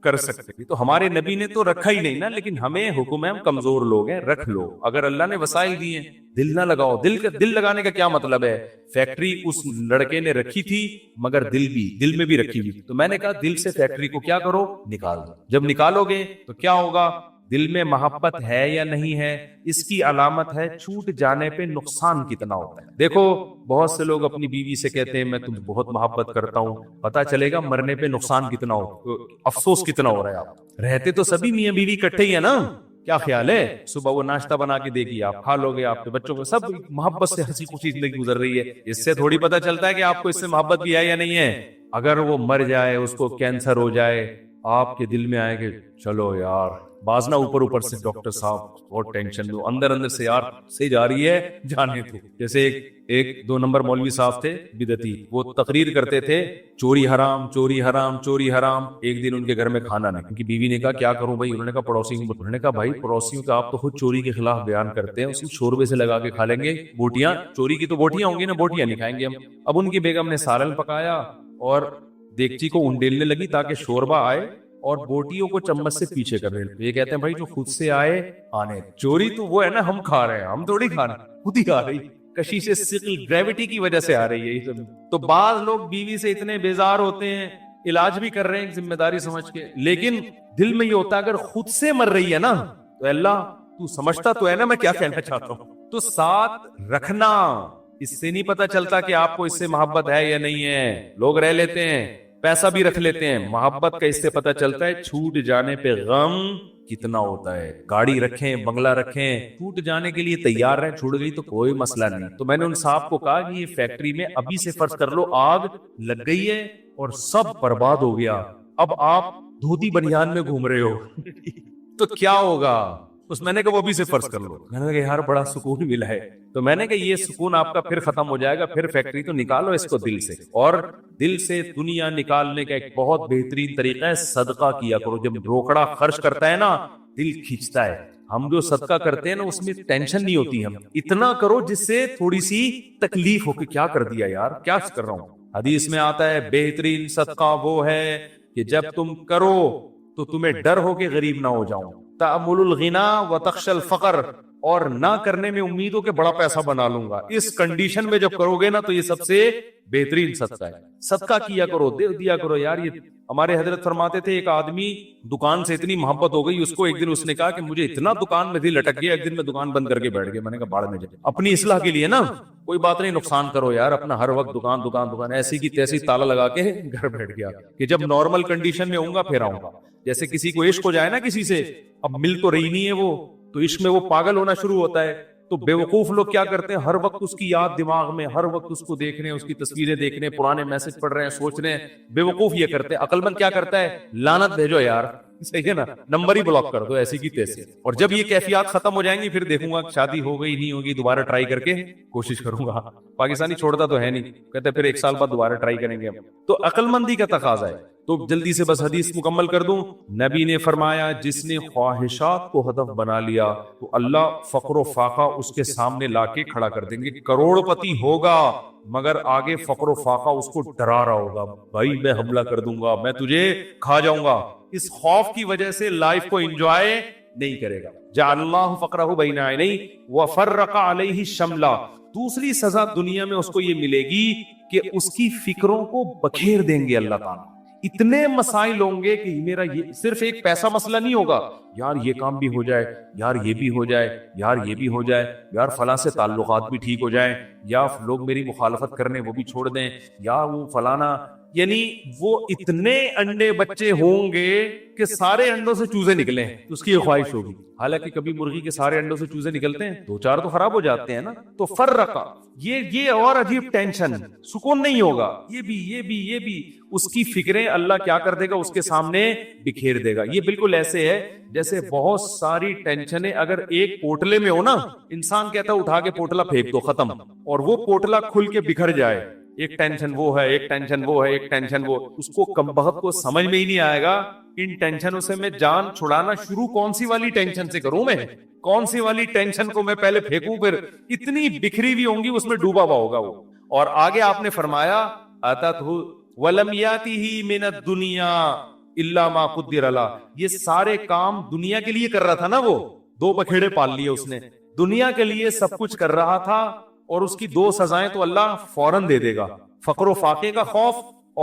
کر سکتے. تو ہمارے نبی نے تو رکھا ہی نہیں نا, لیکن ہمیں حکم ہے, ہم کمزور لوگ ہیں, رکھ لو. اگر اللہ نے وسائل دیے, دل نہ لگاؤ. دل لگانے کا کیا مطلب ہے؟ فیکٹری اس لڑکے نے رکھی تھی مگر دل میں بھی رکھی ہوئی. تو میں نے کہا دل سے فیکٹری کو کیا کرو, نکال دو. جب نکالو گے تو کیا ہوگا؟ دل میں محبت ہے یا نہیں ہے، اس کی علامت ہے چھوٹ جانے پہ نقصان کتنا ہوتا ہے۔ دیکھو بہت سے لوگ اپنی بیوی سے کہتے ہیں میں تمہیں بہت محبت کرتا ہوں، پتا چلے گا مرنے پہ نقصان کتنا ہو، افسوس کتنا ہو رہا ہے آپ۔ رہتے تو سبھی میاں بیوی اکٹھے ہی ہے نا، کیا خیال ہے؟ صبح وہ ناشتہ بنا کے دے گی، آپ کھا لو گے، آپ کے بچوں کو سب محبت سے ہنسی خوشی زندگی گزر رہی ہے۔ اس سے تھوڑی پتا چلتا ہے کہ آپ کو اس سے محبت بھی ہے یا نہیں ہے۔ اگر وہ مر جائے، اس کو کینسر ہو جائے، آپ کے دل میں آئے کہ چلو یار، بازنا اوپر اوپر سے ڈاکٹر صاحب بہت ٹینشن میں، اندر اندر سے یار سے جا رہی ہے جانے تو۔ جیسے ایک 2 نمبر مولوی صاحب تھے بدعتی، وہ تقریر کرتے تھے چوری حرام چوری حرام چوری حرام۔ ایک دن ان کے گھر میں کھانا نہیں، ان کی بیوی نے کہا کیا کروں بھائی؟ انہوں نے کہا پڑوسیوں کو، انہوں نے کہا بھائی پڑوسیوں کا آپ تو خود چوری کے خلاف بیان کرتے ہیں، اس کو شوربے سے لگا کے کھا لیں گے، بوٹیاں چوری کی تو بوٹیاں ہوں گی نا، بوٹیاں نہیں کھائیں گے ہم۔ اب ان کی بیگم نے سالن پکایا اور دیگچی کو انڈیلنے لگی تاکہ شوربہ آئے، اور بوٹیوں کو چمچ سے پیچھے کر رہے ہیں۔ یہ کہتے ہیں بھائی جو خود سے آئے آنے، چوری تو وہ ہے نا ہم کھا رہے ہیں، ہم تھوڑی کھا رہے ہیں، خود ہی کھا رہی، کشش ثقل گریوٹی کی وجہ سے آ رہی ہے یہ سب۔ تو بعض لوگ بیوی سے اتنے بیزار ہوتے ہیں، علاج بھی کر رہے ہیں ذمہ داری سمجھ کے، لیکن دل میں یہ ہوتا ہے اگر خود سے مر رہی ہے نا تو اللہ تو سمجھتا تو ہے نا میں کیا کہنا چاہتا ہوں، تو ساتھ رکھنا۔ اس سے نہیں پتا چلتا کہ آپ کو اس سے محبت ہے یا نہیں ہے۔ لوگ رہ لیتے ہیں، پیسہ بھی رکھ لیتے ہیں، محبت کا اس سے پتا چلتا ہے چھوٹ جانے پہ غم کتنا ہوتا ہے۔ گاڑی رکھیں، بنگلہ رکھیں، چھوٹ جانے کے لیے تیار رہیں، چھوٹ گئی تو کوئی مسئلہ نہیں۔ تو میں نے ان صاحب کو کہا کہ یہ فیکٹری میں ابھی سے فرض کر لو آگ لگ گئی ہے اور سب برباد ہو گیا، اب آپ دھوتی بنیان میں گھوم رہے ہو تو کیا ہوگا؟ اس میں نے کہا وہ بھی سے فرض کر لو۔ میں نے کہا یار بڑا سکون ملا ہے۔ تو میں نے کہا یہ سکون آپ کا پھر ختم ہو جائے گا، پھر فیکٹری تو نکالو اس کو دل سے، اور دل سے دنیا نکالنے کا ایک بہت بہترین طریقہ ہے صدقہ کیا کرو۔ جب روکڑا خرچ کرتا ہے نا دل کھینچتا ہے۔ ہم جو صدقہ کرتے ہیں نا اس میں ٹینشن نہیں ہوتی، ہم اتنا کرو جس سے تھوڑی سی تکلیف ہو کہ کیا کر دیا یار، کیا کر رہا ہوں۔ حدیث میں آتا ہے بہترین صدقہ وہ ہے کہ جب تم کرو تو تمہیں ڈر ہو کہ غریب نہ ہو جاؤں، تأمل الغنا وتخشى الفقر، اور نہ کرنے میں امید ہو کہ بڑا پیسہ بنا لوں گا۔ اس کنڈیشن میں جب کرو گے نا تو یہ سب سے بہترین صدقہ ہے۔ صدقہ کیا کرو، دے دیا کرو یار۔ یہ ہمارے حضرت فرماتے تھے ایک آدمی دکان سے اتنی محبت ہو گئی اس کو، ایک دن اس نے کہا کہ مجھے اتنا دکان میں دل لٹک گیا، ایک دن میں دکان بند کر کے بیٹھ گیا۔ میں نے کہا باڑ میں جائے، اپنی اصلاح کے لیے نا کوئی بات نہیں، نقصان کرو یار اپنا، ہر وقت دکان دکان دکان، ایسی کی تیسی تالا لگا کے گھر بیٹھ گیا کہ جب نارمل کنڈیشن میں ہوں گا پھر آؤں گا۔ جیسے کسی کو عشق ہو جائے نا کسی سے، اب مل تو رہی نہیں ہے وہ، تو عشق میں وہ پاگل ہونا شروع ہوتا ہے۔ تو بے وقوف لوگ کیا کرتے ہیں، ہر وقت اس کی یاد دماغ میں، ہر وقت اس کو دیکھ رہے ہیں، اس کی تصویریں دیکھ رہے ہیں، پرانے میسج پڑھ رہے ہیں، سوچ رہے ہیں۔ بے وقوف یہ کرتے ہیں۔ عقل مند کیا کرتا ہے، لعنت بھیجو یار، صحیح ہے نا، نمبر ہی بلاک کر دو، ایسی کی تیسی۔ اور جب یہ کیفیات ختم ہو جائیں گی پھر دیکھوں گا شادی ہو گئی نہیں ہوگی، دوبارہ ٹرائی کر کے کوشش کروں گا۔ پاکستانی چھوڑتا تو ہے نہیں، کہتے پھر 1 سال بعد دوبارہ ٹرائی کریں گے ہم۔ تو عقل مندی کا تقاضا ہے۔ تو جلدی سے بس حدیث مکمل کر دوں۔ نبی نے فرمایا جس نے خواہشات کو ہدف بنا لیا تو اللہ فقر و فاقہ اس کے سامنے لا کے کھڑا کر دیں گے۔ کروڑ پتی ہوگا مگر آگے فقر و فاقہ اس کو ڈرا رہا ہوگا، بھائی میں حملہ کر دوں گا، میں تجھے کھا جاؤں گا۔ اس خوف کی وجہ سے لائف کو انجوائے نہیں کرے گا۔ جعل اللہ فقرہ بین عینیہ وفرق علیہ شملہ۔ دوسری سزا دنیا میں اس کو یہ ملے گی کہ اس کی فکروں کو بکھیر دیں گے اللہ تعالیٰ۔ اتنے مسائل ہوں گے کہ میرا یہ صرف ایک پیسہ مسئلہ نہیں ہوگا، یار یہ کام بھی ہو جائے، یار یہ بھی ہو جائے، یار یہ بھی ہو جائے، یار فلاں سے تعلقات بھی ٹھیک ہو جائیں، یا لوگ میری مخالفت کرنے وہ بھی چھوڑ دیں، یا وہ فلانا، یعنی وہ اتنے انڈے بچے ہوں گے کہ سارے انڈوں سے چوزے نکلیں، اس کی یہ خواہش ہوگی۔ حالانکہ کبھی مرغی کے سارے انڈوں سے چوزے نکلتے ہیں، 2-4 تو خراب ہو جاتے ہیں نا۔ تو فرقہ، یہ اور عجیب ٹینشن، سکون نہیں ہوگا، یہ بھی اس کی فکریں اللہ کیا کر دے گا، اس کے سامنے بکھیر دے گا۔ یہ بالکل ایسے ہے جیسے بہت ساری ٹینشنیں اگر ایک پوٹلے میں ہو نا، انسان کہتا ہے اٹھا کے پوٹلا پھینک دو، ختم، اور وہ پوٹلا کھل کے بکھر جائے، ایک ٹینشن وہ ہے، ایک ٹینشن وہ ہے، ایک ٹینشن وہ، اس کو کمبخت کو سمجھ میں ہی نہیں آئے گا ان ٹینشنوں سے میں جان چھڑانا شروع کون سی والی ٹینشن سے کروں، میں کون سی والی ٹینشن کو میں پہلے پھینکوں، پھر اتنی بکھری ہوئی ہوں گی اس میں ڈوبا ہوا ہوگا وہ۔ اور آگے آپ نے فرمایا اتتہ ولم یاتہ من الدنیا الا ما قدر له، یہ سارے کام دنیا کے لیے کر رہا تھا نا، وہ 2 بکھیڑے پال لیے اس نے، دنیا کے لیے سب کچھ کر رہا تھا، اور اس کی 2 سزائیں تو اللہ فوراً دے دے گا، فقر و فاقے کا خوف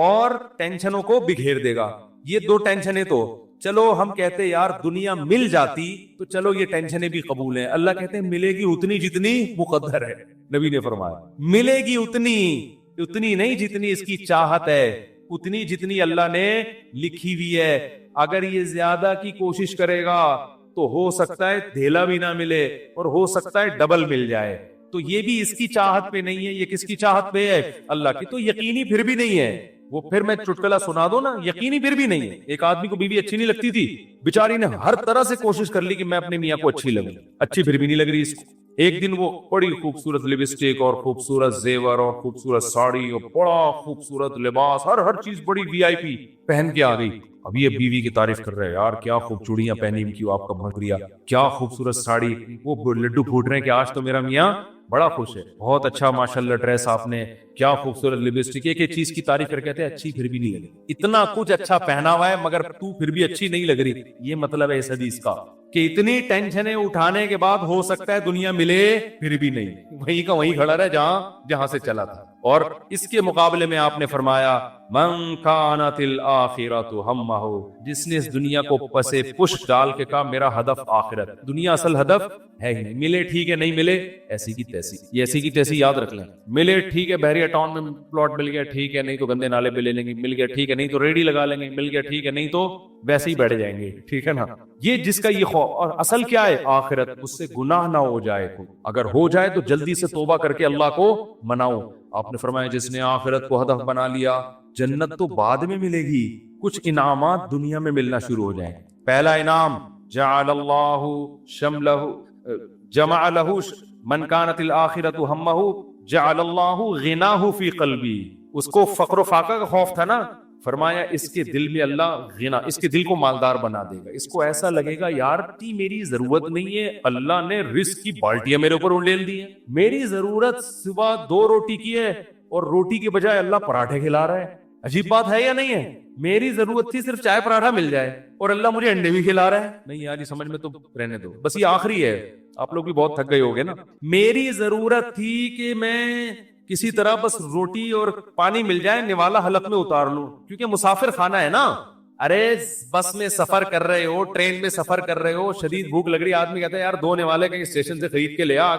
اور ٹینشنوں کو بگھیر دے گا۔ یہ 2 ٹینشنیں تو چلو ہم کہتے یار دنیا مل جاتی تو چلو یہ ٹینشنیں بھی قبول ہیں. اللہ کہتے ہیں ملے گی اتنی جتنی مقدر ہے. نبی نے فرمایا ملے گی اتنی نہیں جتنی اس کی چاہت ہے, اتنی جتنی اللہ نے لکھی ہوئی ہے. اگر یہ زیادہ کی کوشش کرے گا تو ہو سکتا ہے دھیلا بھی نہ ملے اور ہو سکتا ہے ڈبل مل جائے. تو یہ بھی اس کی چاہت پہ نہیں ہے, یہ کس کی چاہت پہ ہے؟ اللہ کی. تو یقینی پھر بھی نہیں ہے وہ. پھر میں چٹکلا سنا دو نا, یقینی پھر بھی نہیں ہے. ایک آدمی کو بیوی اچھی نہیں لگتی تھی, بیچاری نے ہر طرح سے کوشش کر لی کہ میں اپنے میاں کو اچھی لگوں, اچھی پھر بھی نہیں لگ رہی اس کو. ایک دن وہ بڑی خوبصورت لپسٹک اور خوبصورت زیور اور خوبصورت ساڑی اور بڑا خوبصورت لباس, ہر چیز بڑی وی آئی پی پہن کے آ گئی. اب یہ بیوی کی تعریف کر رہے ہیں, یار کیا خوب چوڑیاں پہنی ان کی, آپ کا بھنگریا, کیا خوبصورت ساڑی. وہ لڈو پھوٹ رہے ہیں کہ آج تو میرا میاں بڑا خوش ہے, بہت اچھا ماشاءاللہ ڈریس آپ نے, کیا خوبصورت لپسٹک. ایک چیز کی تعریف کر کہتے ہیں اچھی پھر بھی نہیں لگی. اتنا کچھ اچھا پہنا ہوا ہے مگر تو پھر بھی اچھی نہیں لگ رہی. یہ مطلب ہے اس حدیث کا کہ اتنی ٹینشنیں اٹھانے کے بعد ہو سکتا ہے دنیا ملے پھر بھی نہیں, وہیں کا وہیں کھڑا رہے جہاں سے چلا تھا. اور اس کے مقابلے میں آپ نے فرمایا من کانت الآخرۃ ہمہ, جس نے اس دنیا کو پسے پشت ڈال کے کہا میرا ہدف آخرت, دنیا اصل ہدف ہے ہی نہیں. ملے ٹھیک ہے, نہیں ملے ایسی کی تیسی. یہ ایسی کی تیسی یاد رکھ لیں. ملے ٹھیک ہے, بحریہ ٹاؤن میں پلاٹ مل گیا ٹھیک ہے, نہیں تو گندے نالے پہ لے لیں گے, مل گیا ٹھیک ہے, نہیں تو ریڈی لگا لیں گے, مل گیا ٹھیک ہے, نہیں تو ویسے ہی بیٹھ جائیں گے. ٹھیک ہے نا, یہ جس کا یہ خوف. اور اصل کیا ہے؟ آخرت. اس سے گناہ نہ ہو جائے, اگر ہو جائے تو جلدی سے توبہ کر کے اللہ کو مناؤ. آپ نے فرمایا جس نے آخرت کو ہدف بنا لیا, جنت تو بعد میں ملے گی, کچھ انعامات دنیا میں ملنا شروع ہو جائیں. پہلا انعام جعل اللہ شملہ جمع لہ من کانت الآخرۃ ہمہ جعل اللہ غناہ فی قلبی. اس کو فقر و فاقہ کا خوف تھا نا, فرمایا اس کے دل میں اللہ غنا, اس کے دل کو مالدار بنا دے گا. اس کو ایسا لگے گا یار کی میری ضرورت نہیں ہے, اللہ نے رزق کی بالٹیاں میرے اوپر انڈیل دی ہیں. میری ضرورت صبح 2 روٹی کی ہے اور روٹی کے بجائے اللہ پراٹھے کھلا رہا ہے. عجیب بات ہے یا نہیں ہے؟ میری ضرورت تھی صرف چائے پراٹھا مل جائے اور اللہ مجھے انڈے بھی کھلا رہا ہے. نہیں یار یہ سمجھ میں تو رہنے دو, بس یہ آخری ہے. آپ لوگ بھی بہت تھک گئے ہوگے نا. میری ضرورت تھی کہ میں کسی طرح بس روٹی اور پانی مل جائے, نوالا حلق میں اتار لوں, کیونکہ مسافر خانہ ہے نا. ارے بس میں سفر کر رہے ہو, ٹرین میں سفر کر رہے ہو, شدید بھوک لگ رہی, آدمی کہتا ہے یار 2 نوالے کہیں اسٹیشن سے خرید کے لے آ,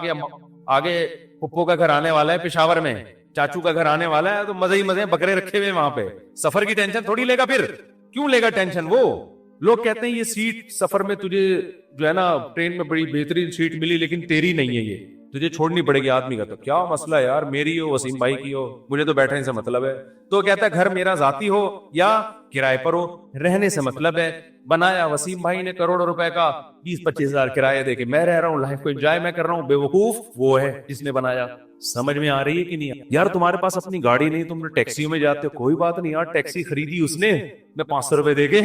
آگے پھپھو کا گھر آنے والا ہے پشاور میں, چاچو کا گھر آنے والا ہے, تو مزے ہی مزے بکرے رکھے ہوئے وہاں پہ. سفر کی ٹینشن تھوڑی لے گا, پھر کیوں لے گا ٹینشن؟ وہ لوگ کہتے ہیں یہ سیٹ سفر میں تجھے جو ہے نا ٹرین میں بڑی بہترین سیٹ ملی لیکن تیری نہیں ہے, یہ تجھے چھوڑنی پڑے گی. آدمی کا تو کیا مسئلہ ہے یار, میری ہو وسیم بھائی کی ہو, مجھے تو بیٹھنے سے مطلب ہے. تو کہتا ہے گھر میرا ذاتی ہو یا کرائے پر ہو, رہنے سے مطلب ہے. بنایا وسیم بھائی نے کروڑوں روپے کا, 20-25 ہزار کرایہ دے کے میں رہ رہا ہوں, لائف کو انجوائے میں کر رہا ہوں. بے وقوف وہ ہے جس نے بنایا. سمجھ میں آ رہی ہے کہ نہیں یار؟ تمہارے پاس اپنی گاڑی نہیں, تم نے ٹیکسیوں میں جاتے ہو, کوئی بات نہیں یار, ٹیکسی خریدی اس نے, میں 500 روپے دے کے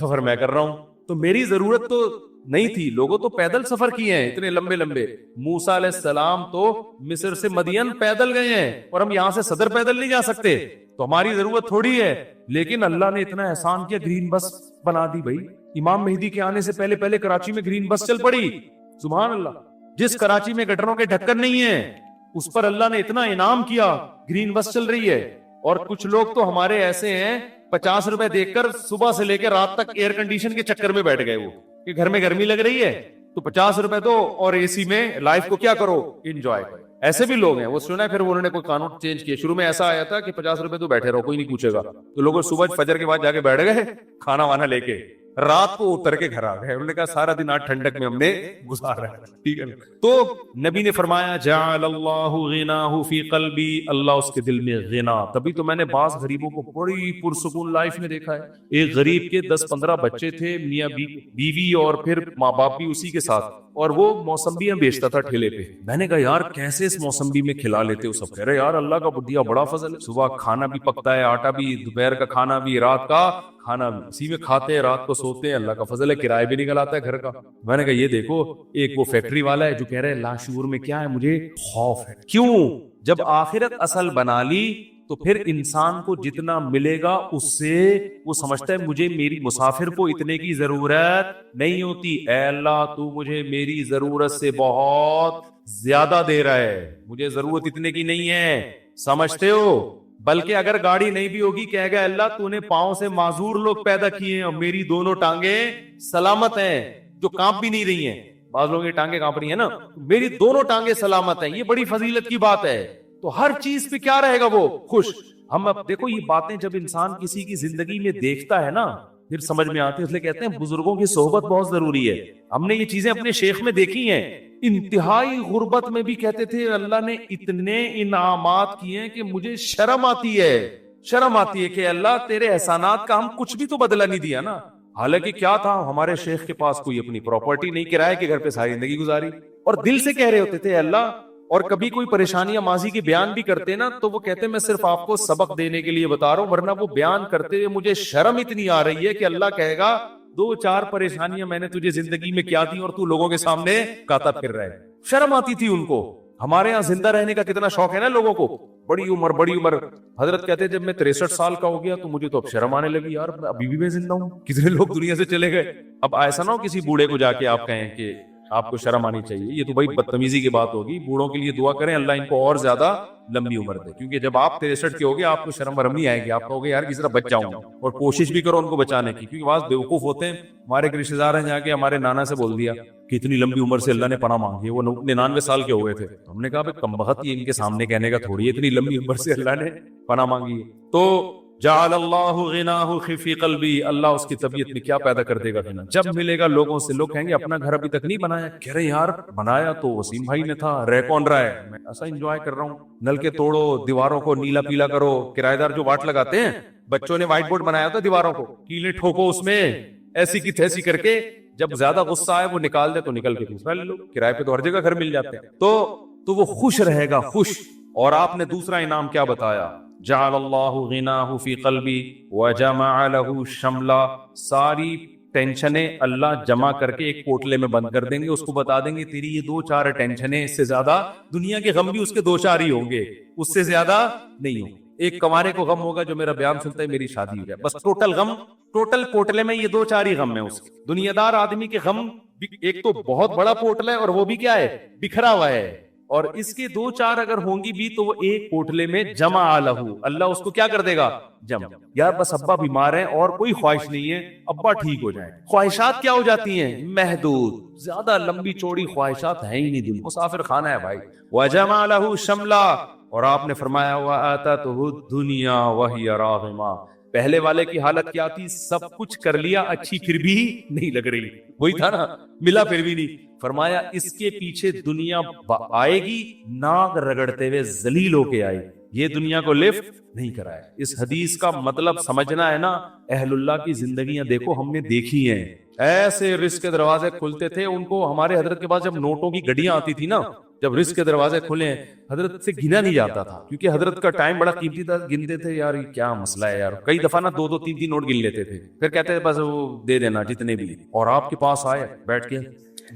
سفر میں کر رہا ہوں. تو میری ضرورت تو نہیں تھی. لوگوں تو پیدل سفر کیے ہیں اتنے لمبے لمبے. موسیٰ علیہ السلام تو مصر سے مدین پیدل گئے ہیں, اور ہم یہاں سے صدر پیدل نہیں جا سکتے. تو ہماری ضرورت تھوڑی ہے, لیکن اللہ نے اتنا احسان کیا, گرین بس بنا دی بھائی. امام مہدی کے آنے سے پہلے کراچی میں گرین بس چل پڑی. سبحان اللہ. جس کراچی میں گٹروں کے ڈھکن نہیں ہے اس پر اللہ نے اتنا انعام کیا, گرین بس چل رہی ہے. اور کچھ لوگ تو ہمارے ایسے ہیں 50 روپے دیکھ کر صبح سے لے کے رات تک ایئر کنڈیشن کے چکر میں بیٹھ گئے, وہ کہ گھر میں گرمی لگ رہی ہے تو 50 روپے دو اور اے سی میں لائف کو کیا کرو, انجوائے کرو. ایسے بھی لوگ ہیں, وہ سنا ہے پھر انہوں نے کوئی قانون چینج کیا. شروع میں ایسا آیا تھا کہ 50 روپے تو بیٹھے رہو, کوئی نہیں پوچھے گا. تو لوگ صبح فجر کے بعد جا کے بیٹھ گئے کھانا وانا لے کے, رات کو اتر کے گھر آ گئے. انہوں نے کہا سارا دن آج ٹھنڈک میں ہم نے گزارا ہے. ٹھیک ہے. تو نبی نے فرمایا جعل اللہ غناہ فی قلبی, اللہ اس کے دل میں غنا. تبھی تو میں نے بعض غریبوں کو بڑی پرسکون لائف میں دیکھا ہے. ایک غریب کے 10-15 بچے تھے, میاں بیوی اور پھر ماں باپ بھی اسی کے ساتھ, اور وہ موسمبیاں بیچتا تھا ٹھیلے پہ. میں نے کہا یار کیسے اس موسمبی میں کھلا لیتے ہو؟ سب کہہ رہے یار اللہ کا دیا بڑا فضل ہے, صبح کھانا بھی پکتا ہے, آٹا بھی, دوپہر کا کھانا بھی, رات کا کھانا بھی, اسی میں کھاتے ہیں, رات کو سوتے ہیں. اللہ کا فضل ہے, کرایہ بھی نکل آتا ہے گھر کا. میں نے کہا یہ دیکھو, ایک وہ فیکٹری والا ہے جو کہہ رہے لاشعور میں کیا ہے, مجھے خوف ہے. کیوں؟ جب آخرت اصل بنا لی تو پھر انسان کو جتنا ملے گا اس سے وہ سمجھتا ہے مجھے میری مسافر کو اتنے کی ضرورت نہیں ہوتی. اے اللہ تو مجھے میری ضرورت سے بہت زیادہ دے رہا ہے, مجھے ضرورت اتنے کی نہیں ہے. سمجھتے ہو؟ بلکہ اگر گاڑی نہیں بھی ہوگی کہے گا اللہ تو نے پاؤں سے معذور لوگ پیدا کیے ہیں اور میری دونوں ٹانگیں سلامت ہیں جو کانپ بھی نہیں رہی ہیں. بعض لوگوں کی ٹانگیں کانپ رہی ہیں نا, میری دونوں ٹانگیں سلامت ہیں, یہ بڑی فضیلت کی بات ہے. تو ہر چیز پہ کیا رہے گا وہ خوش. ہم اب دیکھو یہ باتیں جب انسان کسی کی زندگی میں دیکھتا ہے نا پھر سمجھ میں آتی ہے, اس لیے کہتے ہیں بزرگوں کی صحبت بہت ضروری ہے. ہم نے یہ چیزیں اپنے شیخ میں دیکھی ہیں, انتہائی غربت میں بھی کہتے تھے اللہ نے اتنے انعامات کیے ہیں کہ مجھے شرم آتی ہے کہ اللہ تیرے احسانات کا ہم کچھ بھی تو بدلہ نہیں دیا نا. حالانکہ کیا تھا, ہمارے شیخ کے پاس کوئی اپنی پراپرٹی نہیں, کرائے کے گھر پہ ساری زندگی گزاری, اور دل سے کہہ رہے ہوتے تھے اللہ. اور کبھی کوئی پریشانیاں ماضی کی بیان بھی کرتے نا تو وہ کہتے میں صرف آپ کو سبق دینے کے لیے بتا رہا ہوں, ورنہ وہ بیان کرتے ہوئے مجھے شرم اتنی آ رہی ہے کہ اللہ کہے گا 2-4 پریشانیاں میں نے تجھے زندگی میں کیا دی اور تو لوگوں کے سامنے گاتا پھر رہا ہے. شرم آتی تھی ان کو. ہمارے ہاں زندہ رہنے کا کتنا شوق ہے نا لوگوں کو, بڑی عمر. حضرت کہتے جب میں 63 سال کا ہو گیا تو مجھے تو اب شرم آنے لگی, یار ابھی بھی میں زندہ ہوں, کتنے لوگ دنیا سے چلے گئے. اب ایسا نہ ہو کسی بوڑھے کو جا کے آپ کہیں کہ آپ کو شرم آنی چاہیے, یہ تو بھائی بدتمیزی کی بات ہوگی. بوڑھوں کے لیے دعا کریں اللہ ان کو اور زیادہ لمبی عمر دے, کیونکہ جب آپ 63 کے ہوگے آپ کو شرم ورم نہیں آئے گی, آپ کہوگے یار کسی طرح بچ جاؤں, اور کوشش بھی کرو ان کو بچانے کی, کیونکہ بعض بیوقوف ہوتے ہیں. ہمارے ایک رشتے دار ہیں جا کے ہمارے نانا سے بول دیا کہ اتنی لمبی عمر سے اللہ نے پناہ مانگی ہے, وہ 99 سال کے ہوئے تھے. ہم نے کہا بھائی کم بخت یہ ان کے سامنے کہنے کا تھوڑی ہے, اتنی لمبی عمر سے اللہ نے پناہ مانگی ہے. تو جعل اللہ غناہ فی قلبی, اللہ اس کی طبیعت میں کیا پیدا کر دے گا غنا. جب ملے گا لوگوں سے, لوگ کہیں گے اپنا گھر ابھی تک نہیں بنایا, کہہ رہے یار بنایا تو وسیم بھائی نے تھا, رہ کون رہا ہے, میں ایسا انجوائے کر رہا ہوں. نل کے توڑو, دیواروں کو نیلا پیلا کرو, کرایہ دار جو واٹ لگاتے ہیں, بچوں نے وائٹ بورڈ بنایا تھا دیواروں کو, کیلیں ٹھوکو اس میں ایسی کی تیسی کر کے, جب زیادہ غصہ آئے وہ نکال دے تو نکل کے دوسرا لے لو, کرایہ پہ تو ہر جگہ گھر مل جاتے ہیں. تو وہ خوش رہے گا, خوش. اور آپ نے دوسرا انعام کیا بتایا, جعل اللہ غناہ فی قلبی وجمع له شملا, ساری ٹینشنیں اللہ جمع کر کے ایک پوٹلے میں بند کر دیں گے. اس کو بتا دیں گے تیری یہ 2-4 ٹینشنیں, اس سے زیادہ دنیا کے غم بھی اس کے 2-4 ہی ہوں گے, اس سے زیادہ نہیں ہوں. ایک کنوارے کو غم ہوگا جو میرا بیان سنتا ہے میری شادی ہو جائے, بس ٹوٹل غم, ٹوٹل پوٹلے میں یہ 2-4 ہی غم ہے اس کے. دنیا دار آدمی کے غم ایک تو بہت بڑا پوٹلا ہے اور وہ بھی کیا ہے, بکھرا ہوا ہے, اور اس کے 2-4 اگر ہوں گی بھی تو وہ ایک پوٹلے میں جمع لہو, اللہ اس کو کیا کر دے گا, جمع. یار بس ابا بیمار ہیں اور کوئی خواہش نہیں ہے, ابا ٹھیک ہو جائیں. خواہشات کیا ہو جاتی ہیں, محدود, زیادہ لمبی چوڑی خواہشات ہیں ہی نہیں, دل مسافر خانہ ہے بھائی. وجمع لہو شملا, اور آپ نے فرمایا وآتتہ الدنیا وہی راغمہ, پہلے والے کی حالت کیا تھی, سب کچھ کر لیا, اچھی پھر بھی نہیں لگ رہی, وہی تھا نا, ملا پھر بھی نہیں. فرمایا اس کے پیچھے دنیا آئے گی, ناک رگڑتے ہوئے ذلیل ہو کے آئے گی, یہ دنیا کو لفٹ نہیں کرائے. اس حدیث کا مطلب سمجھنا ہے نا, اہل اللہ کی زندگیاں دیکھو, ہم نے دیکھی ہیں, ایسے رزق کے دروازے کھلتے تھے ان کو. ہمارے حضرت کے پاس جب نوٹوں کی گڈیاں آتی تھی نا, جب رزق کے دروازے کھلے ہیں, حضرت سے گنا نہیں جاتا تھا, کیونکہ حضرت کا ٹائم بڑا قیمتی تھا. گنتے تھے یار یہ کیا مسئلہ ہے یار, کئی دفعہ نا 2-3 نوٹ گن لیتے تھے, پھر کہتے تھے بس وہ دے دینا جتنے بھی. اور آپ کے پاس آئے بیٹھ کے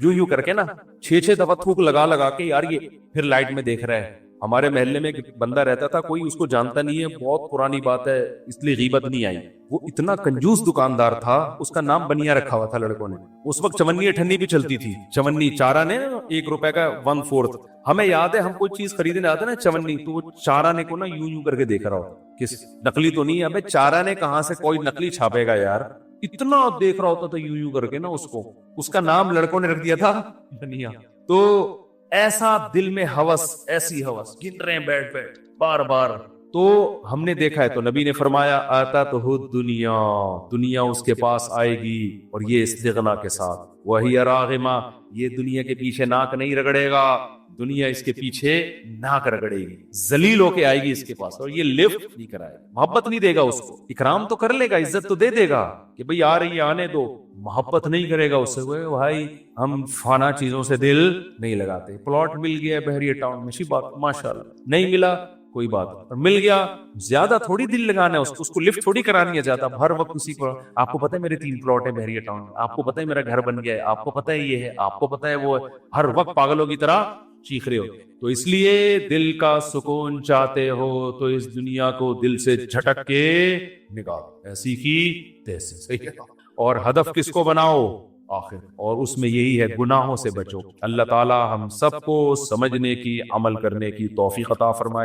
یوں کر کے نا 6 دفعہ تھوک لگا کے, یار یہ پھر لائٹ میں دیکھ رہا ہے. ہمارے محلے میں ایک بندہ رہتا تھا, کوئی اس کو جانتا نہیں ہے, بہت پرانی بات ہے اس لیے غیبت نہیں آئی. وہ اتنا کنجوس دکاندار تھا, اس کا نام بنیا رکھا ہوا تھا لڑکوں نے. اس وقت چونی اٹھنی بھی چلتی تھی, چونی چارہ نے 1 روپے کا 1/4. ہمیں یاد ہے ہم کوئی چیز خریدنے آتے نا چونی, تو وہ چارہ نے کو نا یوں کر کے دیکھ رہا ہوتا, کس نقلی تو نہیں ہے, ابے چارہ نے کہاں سے کوئی نقلی چھاپے گا یار, اتنا دیکھ رہا ہوتا تھا یوں کر کے نا اس کو. اس کا نام لڑکوں نے رکھ دیا تھا بنیا. تو ایسا دل میں ہوس, ایسی ہوس, گن رہے ہیں بیٹھ بار بار. تو ہم نے دیکھا ہے, تو نبی نے فرمایا آتتہ الدنیا, دنیا اس کے پاس آئے گی, اور یہ استغنا کے ساتھ, وہی راغمہ, یہ دنیا کے پیچھے ناک نہیں رگڑے گا, دنیا اس کے پیچھے ناک رگڑے گی, ذلیل ہو کے آئے گی اس کے پاس, اور یہ لفٹ نہیں کرائے گا, محبت نہیں دے گا اس کو. اکرام تو کر لے گا, عزت تو دے دے گا کہ بھئی آ رہی ہے آنے دو, محبت نہیں کرے گا اس سے. بھائی ہم فانا چیزوں سے دل نہیں لگاتے. پلاٹ مل گیا بحریہ ٹاؤن میں, اچھی بات, ماشاءاللہ. نہیں ملا کوئی بات, اور مل گیا, زیادہ تھوڑی دل لگانا ہے اس کو لفٹ تھوڑی کرانی ہے زیادہ. ہر وقت اسی کو, آپ کو پتہ ہے میرے 3 پلاٹ ہیں بحریہ ٹاؤن میں, آپ کو پتہ ہے میرا گھر بن گیا ہے, آپ کو پتہ ہے یہ ہے, آپ کو پتہ ہے وہ ہے, ہر وقت پاگلوں کی طرح چیخ رہے ہو. تو اس لیے دل کا سکون چاہتے ہو تو اس دنیا کو دل سے جھٹک کے نکالو, ایسی کی تیسی, صحیح ہے. اور ہدف کس کو بناؤ, آخر, اور اس میں یہی ہے گناہوں سے بچو. اللہ تعالی ہم سب کو سمجھنے کی, عمل کرنے کی توفیق عطا فرمائے.